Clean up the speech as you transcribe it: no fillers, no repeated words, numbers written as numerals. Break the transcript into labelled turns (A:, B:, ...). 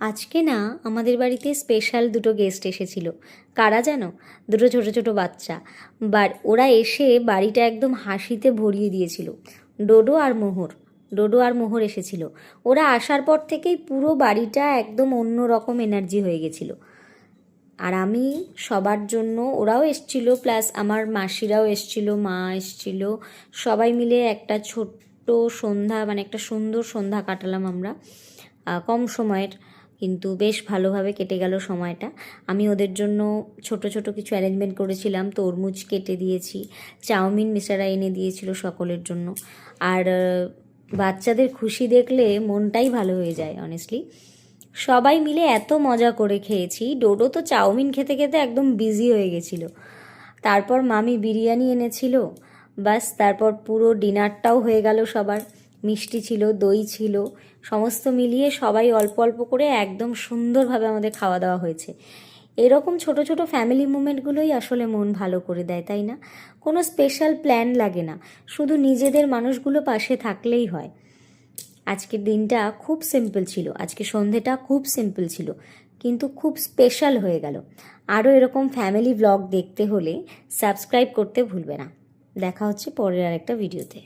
A: আজকে না আমাদের বাড়িতে স্পেশাল দুটো গেস্ট এসেছিল। কারা জানো? দুটো ছোট ছোট বাচ্চা। ওরা এসে বাড়িটা একদম হাসিতে ভরিয়ে দিয়েছিল। ডোডো আর মোহর। ডোডো আর মোহর এসেছিল। ওরা আসার পর থেকেই পুরো বাড়িটা একদম অন্য রকম এনার্জি হয়ে গেছিলো। আর আমি সবার জন্য, ওরাও এসছিল, প্লাস আমার মাসিরাও এসছিল, মা এসছিল, সবাই মিলে একটা ছোট্ট সন্ধ্যা, মানে একটা সুন্দর সন্ধ্যা কাটালাম আমরা। কম সময়ের, কিন্তু বেশ ভালোভাবে কেটে গেল সময়টা। আমি ওদের জন্য ছোট ছোট কিছু অ্যারেঞ্জমেন্ট করেছিলাম। তরমুজ কেটে দিয়েছি, চাউমিন মিস্টাররা এনে দিয়েছিল সকলের জন্য। আর বাচ্চাদের খুশি দেখলে মনটাই ভালো হয়ে যায় অনেস্টলি। সবাই মিলে এত মজা করে খেয়েছি। ডোডো তো চাউমিন খেতে খেতে একদম বিজি হয়ে গেছিল। তারপর মামি বিরিয়ানি এনেছিল। বাস, তারপর পুরো ডিনারটাও হয়ে গেল সবার। মিষ্টি ছিল, দই ছিল, সমস্ত মিলিয়ে সবাই অল্প অল্প করে একদম সুন্দরভাবে আমাদের খাওয়া দাওয়া হয়েছে। এরকম ছোট ছোট ফ্যামিলি মুমেন্টগুলোই আসলে মন ভালো করে দেয়, তাই না? কোনো স্পেশাল প্ল্যান লাগে না, শুধু নিজেদের মানুষগুলো পাশে থাকলেই হয়। আজকের দিনটা খুব সিম্পল ছিল, আজকে সন্ধেটা খুব সিম্পল ছিল, কিন্তু খুব স্পেশাল হয়ে গেল। আরও এরকম ফ্যামিলি ব্লগ দেখতে হলে সাবস্ক্রাইব করতে ভুলবে না। দেখা হচ্ছে পরের আরেকটা ভিডিওতে।